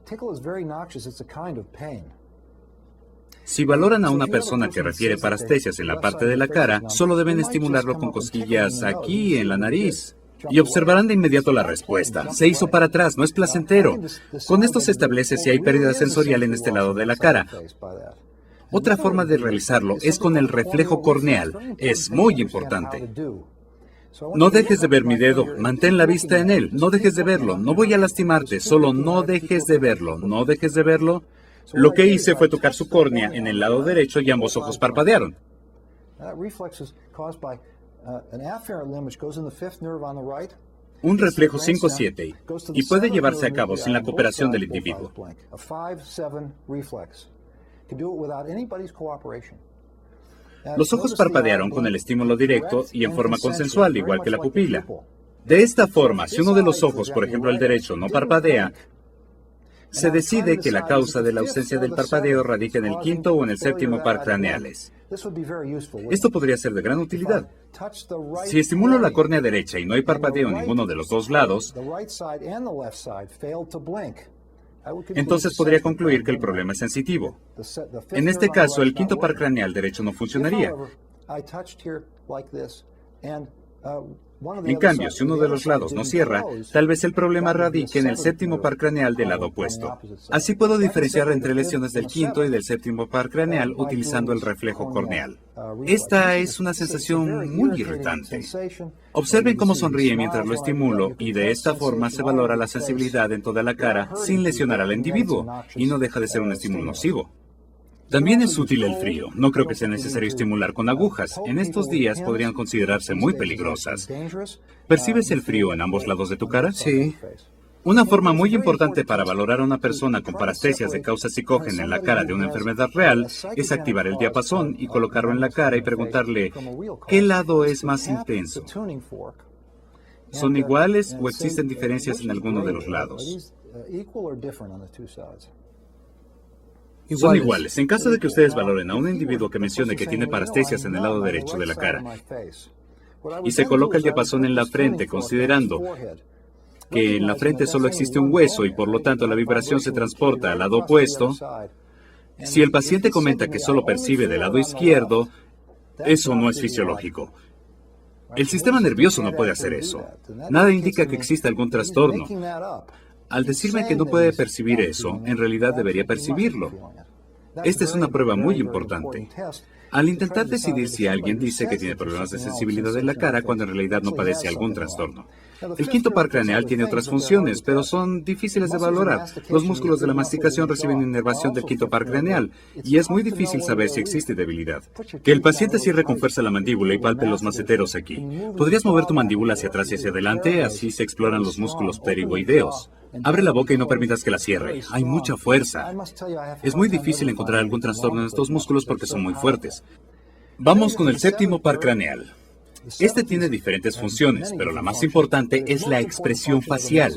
Si valoran a una persona que refiere parestesias en la parte de la cara, solo deben estimularlo con cosquillas aquí, en la nariz. Y observarán de inmediato la respuesta. Se hizo para atrás, no es placentero. Con esto se establece si hay pérdida sensorial en este lado de la cara. Otra forma de realizarlo es con el reflejo corneal. Es muy importante. No dejes de ver mi dedo, mantén la vista en él, no dejes de verlo, no voy a lastimarte, solo no dejes de verlo, no dejes de verlo. Lo que hice fue tocar su córnea en el lado derecho y ambos ojos parpadearon. Un reflejo 5-7 y puede llevarse a cabo sin la cooperación del individuo. Los ojos parpadearon con el estímulo directo y en forma consensual, igual que la pupila. De esta forma, si uno de los ojos, por ejemplo el derecho, no parpadea, se decide que la causa de la ausencia del parpadeo radica en el quinto o en el séptimo par craneales. Esto podría ser de gran utilidad. Si estimulo la córnea derecha y no hay parpadeo en ninguno de los dos lados, entonces podría concluir que el problema es sensitivo. En este caso, el quinto par craneal derecho no funcionaría. En cambio, si uno de los lados no cierra, tal vez el problema radique en el séptimo par craneal del lado opuesto. Así puedo diferenciar entre lesiones del quinto y del séptimo par craneal utilizando el reflejo corneal. Esta es una sensación muy irritante. Observen cómo sonríe mientras lo estimulo y de esta forma se valora la sensibilidad en toda la cara sin lesionar al individuo y no deja de ser un estímulo nocivo. También es útil el frío. No creo que sea necesario estimular con agujas. En estos días podrían considerarse muy peligrosas. ¿Percibes el frío en ambos lados de tu cara? Sí. Una forma muy importante para valorar a una persona con parestesias de causa psicógena en la cara de una enfermedad real es activar el diapasón y colocarlo en la cara y preguntarle, ¿qué lado es más intenso? ¿Son iguales o existen diferencias en alguno de los lados? Son iguales. En caso de que ustedes valoren a un individuo que mencione que tiene parestesias en el lado derecho de la cara y se coloca el diapasón en la frente considerando que en la frente solo existe un hueso y por lo tanto la vibración se transporta al lado opuesto, si el paciente comenta que solo percibe del lado izquierdo, eso no es fisiológico. El sistema nervioso no puede hacer eso. Nada indica que exista algún trastorno. Al decirme que no puede percibir eso, en realidad debería percibirlo. Esta es una prueba muy importante. Al intentar decidir si alguien dice que tiene problemas de sensibilidad en la cara cuando en realidad no padece algún trastorno. El quinto par craneal tiene otras funciones, pero son difíciles de valorar. Los músculos de la masticación reciben inervación del quinto par craneal, y es muy difícil saber si existe debilidad. Que el paciente cierre con fuerza la mandíbula y palpe los maceteros aquí. ¿Podrías mover tu mandíbula hacia atrás y hacia adelante? Así se exploran los músculos pterigoideos. Abre la boca y no permitas que la cierre. Hay mucha fuerza. Es muy difícil encontrar algún trastorno en estos músculos porque son muy fuertes. Vamos con el séptimo par craneal. Este tiene diferentes funciones, pero la más importante es la expresión facial.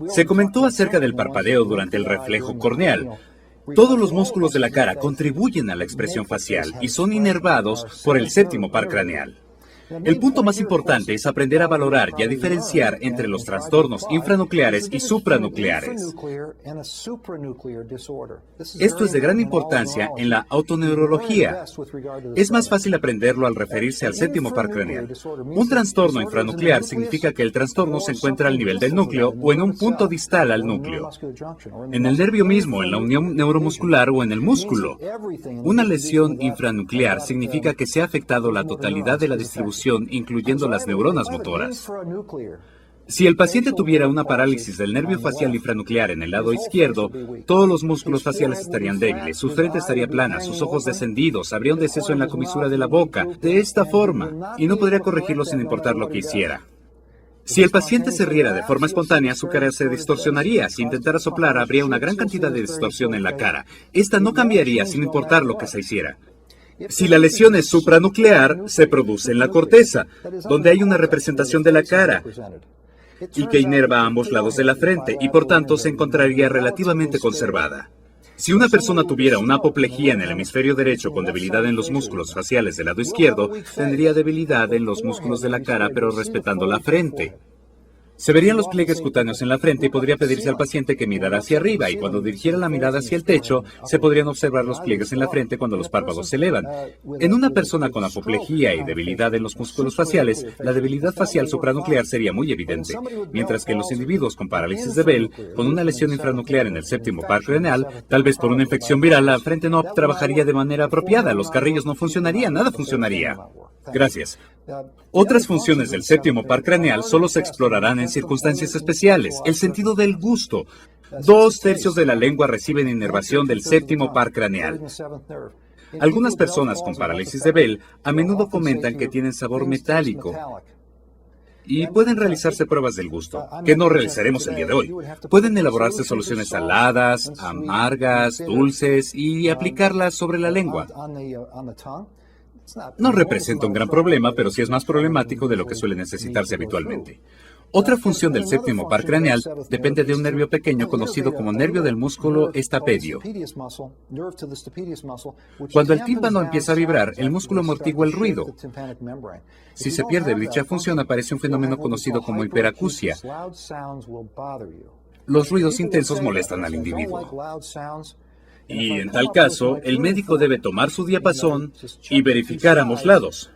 Se comentó acerca del parpadeo durante el reflejo corneal. Todos los músculos de la cara contribuyen a la expresión facial y son inervados por el séptimo par craneal. El punto más importante es aprender a valorar y a diferenciar entre los trastornos infranucleares y supranucleares. Esto es de gran importancia en la autoneurología. Es más fácil aprenderlo al referirse al séptimo par craneal. Un trastorno infranuclear significa que el trastorno se encuentra al nivel del núcleo o en un punto distal al núcleo, en el nervio mismo, en la unión neuromuscular o en el músculo. Una lesión infranuclear significa que se ha afectado la totalidad de la distribución, incluyendo las neuronas motoras. Si el paciente tuviera una parálisis del nervio facial infranuclear en el lado izquierdo, todos los músculos faciales estarían débiles, su frente estaría plana, sus ojos descendidos, habría un deceso en la comisura de la boca, de esta forma, y no podría corregirlo sin importar lo que hiciera. Si el paciente se riera de forma espontánea, su cara se distorsionaría. Si intentara soplar, habría una gran cantidad de distorsión en la cara. Esta no cambiaría sin importar lo que se hiciera. Si la lesión es supranuclear, se produce en la corteza, donde hay una representación de la cara y que inerva a ambos lados de la frente y por tanto se encontraría relativamente conservada. Si una persona tuviera una apoplejía en el hemisferio derecho con debilidad en los músculos faciales del lado izquierdo, tendría debilidad en los músculos de la cara pero respetando la frente. Se verían los pliegues cutáneos en la frente y podría pedirse al paciente que mirara hacia arriba y cuando dirigiera la mirada hacia el techo, se podrían observar los pliegues en la frente cuando los párpados se elevan. En una persona con apoplejía y debilidad en los músculos faciales, la debilidad facial supranuclear sería muy evidente, mientras que en los individuos con parálisis de Bell, con una lesión infranuclear en el séptimo par craneal, tal vez por una infección viral, la frente no trabajaría de manera apropiada, los carrillos no funcionarían, nada funcionaría. Gracias. Otras funciones del séptimo par craneal solo se explorarán en circunstancias especiales. El sentido del gusto. 2/3 de la lengua reciben inervación del séptimo par craneal. Algunas personas con parálisis de Bell a menudo comentan que tienen sabor metálico y pueden realizarse pruebas del gusto, que no realizaremos el día de hoy. Pueden elaborarse soluciones saladas, amargas, dulces y aplicarlas sobre la lengua. No representa un gran problema, pero sí es más problemático de lo que suele necesitarse habitualmente. Otra función del séptimo par craneal depende de un nervio pequeño conocido como nervio del músculo estapedio. Cuando el tímpano empieza a vibrar, el músculo amortigua el ruido. Si se pierde dicha función, aparece un fenómeno conocido como hiperacusia. Los ruidos intensos molestan al individuo. Y en tal caso, el médico debe tomar su diapasón y verificar ambos lados.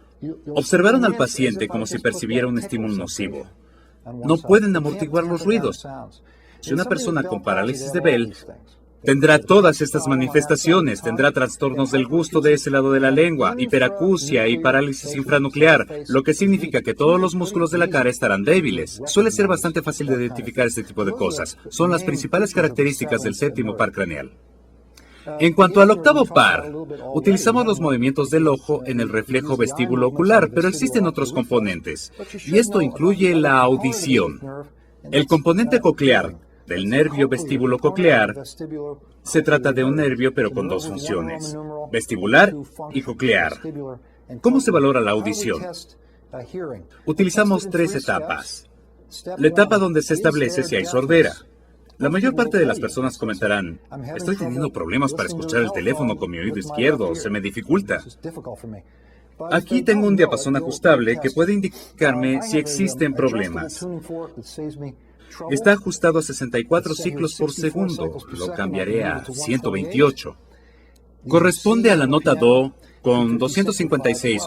Observaron al paciente como si percibiera un estímulo nocivo. No pueden amortiguar los ruidos. Si una persona con parálisis de Bell tendrá todas estas manifestaciones, tendrá trastornos del gusto de ese lado de la lengua, hiperacusia y parálisis infranuclear, lo que significa que todos los músculos de la cara estarán débiles. Suele ser bastante fácil de identificar este tipo de cosas. Son las principales características del séptimo par craneal. En cuanto al octavo par, utilizamos los movimientos del ojo en el reflejo vestíbulo ocular, pero existen otros componentes, y esto incluye la audición. El componente coclear del nervio vestíbulo coclear se trata de un nervio pero con dos funciones, vestibular y coclear. ¿Cómo se valora la audición? Utilizamos tres etapas. La etapa donde se establece si hay sordera. La mayor parte de las personas comentarán, estoy teniendo problemas para escuchar el teléfono con mi oído izquierdo, se me dificulta. Aquí tengo un diapasón ajustable que puede indicarme si existen problemas. Está ajustado a 64 ciclos por segundo, lo cambiaré a 128. Corresponde a la nota Do con 256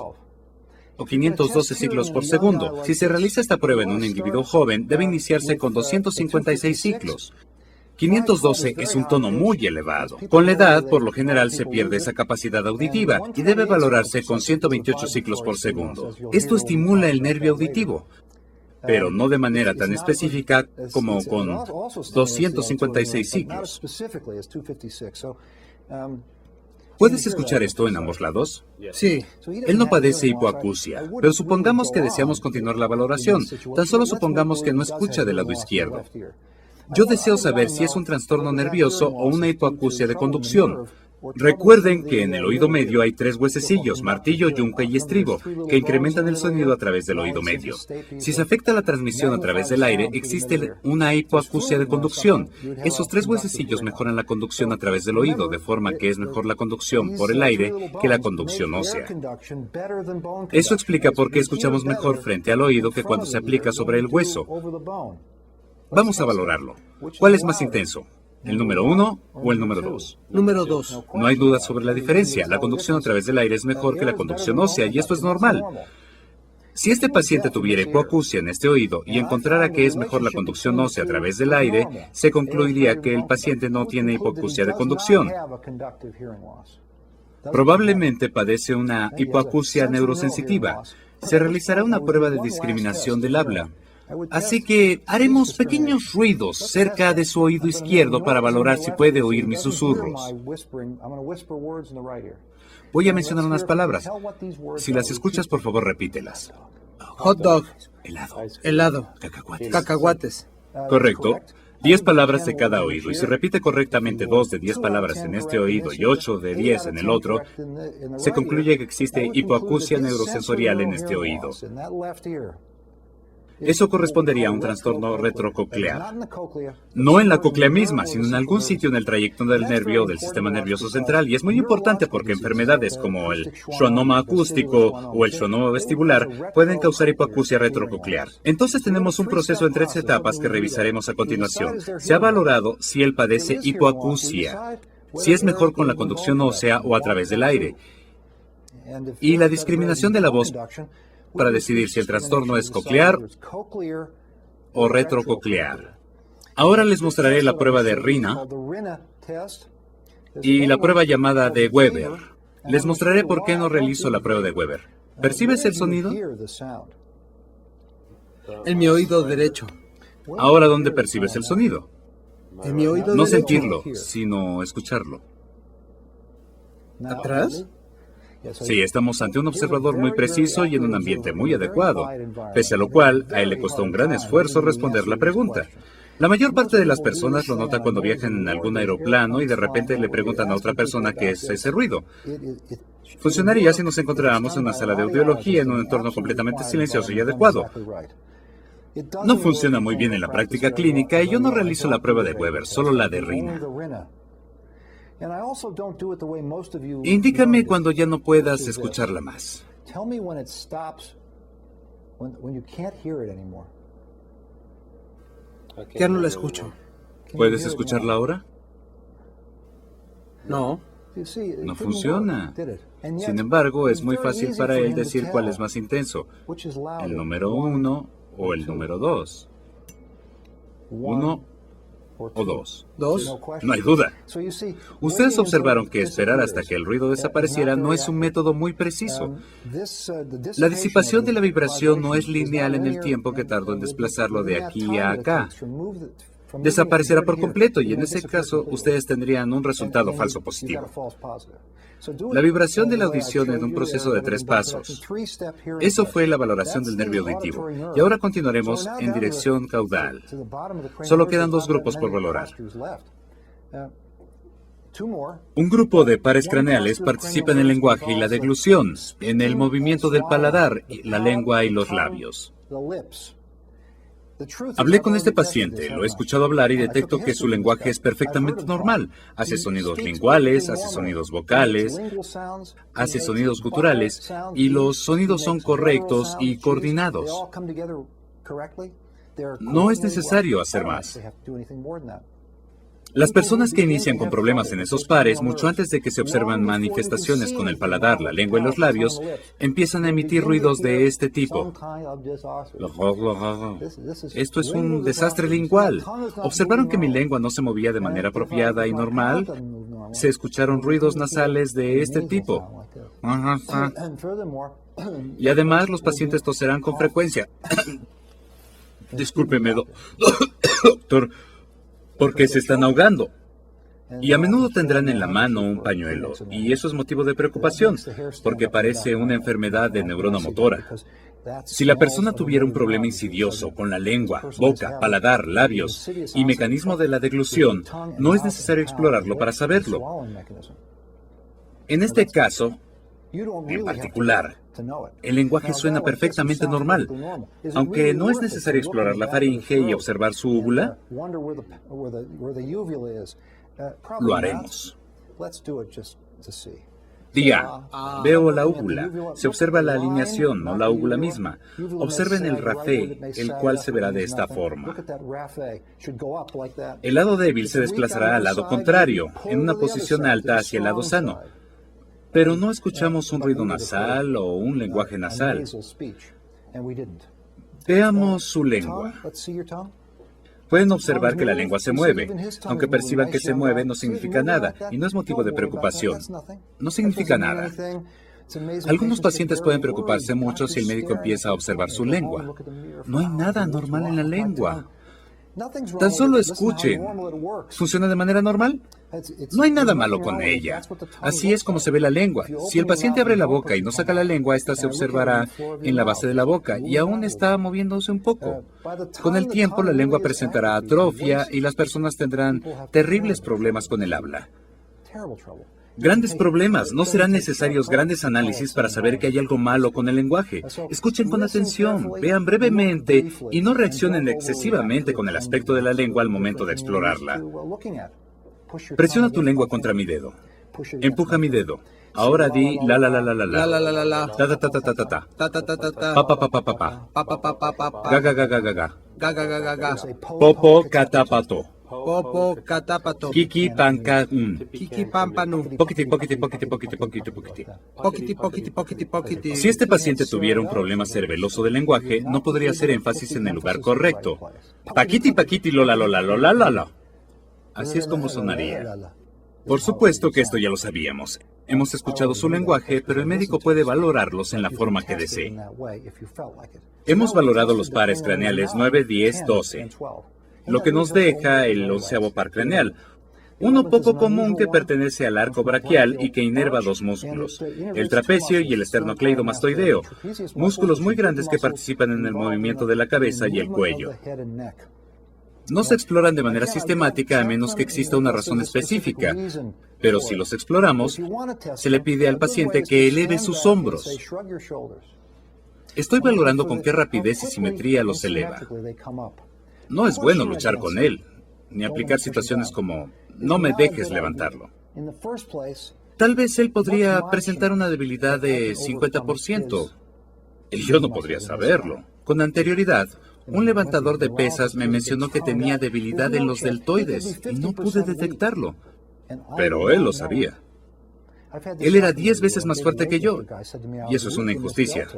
o 512 ciclos por segundo. Si se realiza esta prueba en un individuo joven, debe iniciarse con 256 ciclos. 512 es un tono muy elevado. Con la edad, por lo general, se pierde esa capacidad auditiva y debe valorarse con 128 ciclos por segundo. Esto estimula el nervio auditivo, pero no de manera tan específica como con 256 ciclos. ¿Puedes escuchar esto en ambos lados? Sí. Él no padece hipoacusia, pero supongamos que deseamos continuar la valoración. Tan solo supongamos que no escucha del lado izquierdo. Yo deseo saber si es un trastorno nervioso o una hipoacusia de conducción. Recuerden que en el oído medio hay tres huesecillos, martillo, yunque y estribo, que incrementan el sonido a través del oído medio. Si se afecta la transmisión a través del aire, existe una hipoacusia de conducción. Esos tres huesecillos mejoran la conducción a través del oído, de forma que es mejor la conducción por el aire que la conducción ósea. Eso explica por qué escuchamos mejor frente al oído que cuando se aplica sobre el hueso. Vamos a valorarlo. ¿Cuál es más intenso? ¿El número 1 o el número 2? Número 2. No hay duda sobre la diferencia. La conducción a través del aire es mejor que la conducción ósea, y esto es normal. Si este paciente tuviera hipoacusia en este oído y encontrara que es mejor la conducción ósea a través del aire, se concluiría que el paciente no tiene hipoacusia de conducción. Probablemente padece una hipoacusia neurosensitiva. Se realizará una prueba de discriminación del habla. Así que haremos pequeños ruidos cerca de su oído izquierdo para valorar si puede oír mis susurros. Voy a mencionar unas palabras. Si las escuchas, por favor, repítelas. Hot dog. Helado. Helado. Cacahuates. Correcto. 10 palabras de cada oído. Y si repite correctamente 2 de 10 palabras en este oído y 8 de 10 en el otro, se concluye que existe hipoacusia neurosensorial en este oído. Eso correspondería a un trastorno retrococlear. No en la cóclea misma, sino en algún sitio en el trayecto del nervio o del sistema nervioso central. Y es muy importante porque enfermedades como el schwannoma acústico o el schwannoma vestibular pueden causar hipoacusia retrococlear. Entonces tenemos un proceso en 3 etapas que revisaremos a continuación. Se ha valorado si él padece hipoacusia, si es mejor con la conducción ósea o a través del aire, y la discriminación de la voz para decidir si el trastorno es coclear o retrococlear. Ahora les mostraré la prueba de Rina y la prueba llamada de Weber. Les mostraré por qué no realizo la prueba de Weber. ¿Percibes el sonido? En mi oído derecho. Ahora, ¿dónde percibes el sonido? En mi oído No derecho. sentirlo, sino escucharlo. ¿Atrás? Sí, estamos ante un observador muy preciso y en un ambiente muy adecuado, pese a lo cual a él le costó un gran esfuerzo responder la pregunta. La mayor parte de las personas lo nota cuando viajan en algún aeroplano y de repente le preguntan a otra persona qué es ese ruido. Funcionaría si nos encontráramos en una sala de audiología en un entorno completamente silencioso y adecuado. No funciona muy bien en la práctica clínica y yo no realizo la prueba de Weber, solo la de Rina. Indícame cuando ya no puedas escucharla más. Ya no la escucho. ¿Puedes escucharla ahora? No. No funciona. Sin embargo, es muy fácil para él decir cuál es más intenso, el número 1 o el número 2. 1 o 2. ¿Dos? No hay duda. Ustedes observaron que esperar hasta que el ruido desapareciera no es un método muy preciso. La disipación de la vibración no es lineal en el tiempo que tardó en desplazarlo de aquí a acá. desaparecerá por completo y en ese caso ustedes tendrían un resultado falso positivo. La vibración de la audición en un proceso de 3 pasos. Eso fue la valoración del nervio auditivo. Y ahora continuaremos en dirección caudal. Solo quedan 2 grupos por valorar. Un grupo de pares craneales participa en el lenguaje y la deglución, en el movimiento del paladar, la lengua y los labios. Hablé con este paciente, lo he escuchado hablar y detecto que su lenguaje es perfectamente normal. Hace sonidos linguales, hace sonidos vocales, hace sonidos guturales y los sonidos son correctos y coordinados. No es necesario hacer más. Las personas que inician con problemas en esos pares, mucho antes de que se observan manifestaciones con el paladar, la lengua y los labios, empiezan a emitir ruidos de este tipo. Esto es un desastre lingual. ¿Observaron que mi lengua no se movía de manera apropiada y normal? Se escucharon ruidos nasales de este tipo. Y además los pacientes toserán con frecuencia. Discúlpeme, doctor, porque se están ahogando. Y a menudo tendrán en la mano un pañuelo, y eso es motivo de preocupación, porque parece una enfermedad de neurona motora. Si la persona tuviera un problema insidioso con la lengua, boca, paladar, labios y mecanismo de la deglución, no es necesario explorarlo para saberlo. En este caso, en particular, el lenguaje suena perfectamente normal. Aunque no es necesario explorar la faringe y observar su úvula, lo haremos. Día A. Veo la úvula. Se observa la alineación, no la úvula misma. Observen el rafé, el cual se verá de esta forma. El lado débil se desplazará al lado contrario, en una posición alta hacia el lado sano. Pero no escuchamos un ruido nasal o un lenguaje nasal. Veamos su lengua. Pueden observar que la lengua se mueve. Aunque perciban que se mueve, no significa nada, y no es motivo de preocupación. No significa nada. Algunos pacientes pueden preocuparse mucho si el médico empieza a observar su lengua. No hay nada anormal en la lengua. Tan solo escuchen. ¿Funciona de manera normal? No hay nada malo con ella. Así es como se ve la lengua. Si el paciente abre la boca y no saca la lengua, esta se observará en la base de la boca y aún está moviéndose un poco. Con el tiempo, la lengua presentará atrofia y las personas tendrán terribles problemas con el habla. Grandes problemas. No serán necesarios grandes análisis para saber que hay algo malo con el lenguaje. Escuchen con atención, vean brevemente y no reaccionen excesivamente con el aspecto de la lengua al momento de explorarla. Presiona tu lengua contra mi dedo. Empuja mi dedo. Ahora di la la la la la la. La la la la la. Ta ta ta ta ta ta ta. Ta ta ta ta ta. Pa pa pa pa pa pa. Pa pa pa pa pa pa. Ga ga ga ga ga ga. Ga ga ga ga ga. Popo catapato. Popo catapato. Kiki panca. Kiki pampanu. Poquiti poquiti poquiti poquiti poquiti poquiti. Poquiti poquiti poquiti poquiti. Si este paciente tuviera un problema cerebeloso del lenguaje, no podría hacer énfasis en el lugar correcto. Paquiti paquiti lola lola lola lola. Así es como sonaría. Por supuesto que esto ya lo sabíamos. Hemos escuchado su lenguaje, pero el médico puede valorarlos en la forma que desee. Hemos valorado los pares craneales 9, 10, 12, lo que nos deja el 11º par craneal, uno poco común que pertenece al arco braquial y que inerva 2 músculos, el trapecio y el esternocleidomastoideo, músculos muy grandes que participan en el movimiento de la cabeza y el cuello. No se exploran de manera sistemática a menos que exista una razón específica, pero si los exploramos, se le pide al paciente que eleve sus hombros. Estoy valorando con qué rapidez y simetría los eleva. No es bueno luchar con él, ni aplicar situaciones como no me dejes levantarlo. Tal vez él podría presentar una debilidad de 50%. Y yo no podría saberlo. Con anterioridad, un levantador de pesas me mencionó que tenía debilidad en los deltoides y no pude detectarlo. Pero él lo sabía. Él era 10 veces más fuerte que yo, y eso es una injusticia.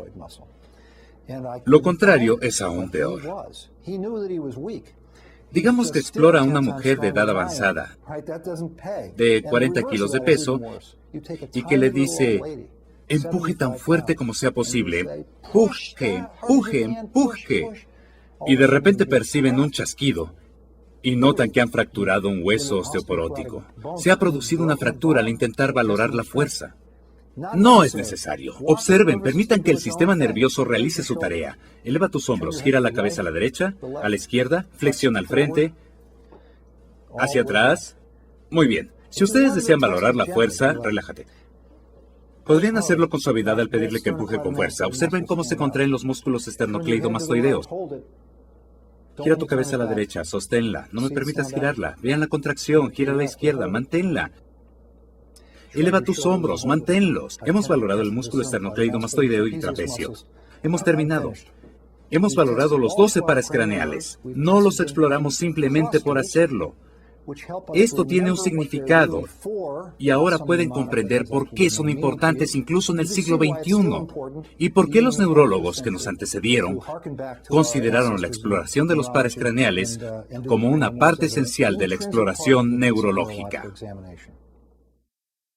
Lo contrario es aún peor. Digamos que explora a una mujer de edad avanzada, de 40 kilos de peso, y que le dice, empuje tan fuerte como sea posible, empuje, empuje, empuje. Y de repente perciben un chasquido, y notan que han fracturado un hueso osteoporótico. Se ha producido una fractura al intentar valorar la fuerza. No es necesario. Observen, permitan que el sistema nervioso realice su tarea. Eleva tus hombros, gira la cabeza a la derecha, a la izquierda, flexiona al frente, hacia atrás. Muy bien. Si ustedes desean valorar la fuerza, relájate. Podrían hacerlo con suavidad al pedirle que empuje con fuerza. Observen cómo se contraen los músculos esternocleidomastoideos. Gira tu cabeza a la derecha, sosténla. No me permitas girarla. Vean la contracción, gira a la izquierda, manténla. Eleva tus hombros, manténlos. Hemos valorado el músculo esternocleidomastoideo y trapecio. Hemos terminado. Hemos valorado los 12 pares craneales. No los exploramos simplemente por hacerlo. Esto tiene un significado y ahora pueden comprender por qué son importantes incluso en el siglo XXI y por qué los neurólogos que nos antecedieron consideraron la exploración de los pares craneales como una parte esencial de la exploración neurológica.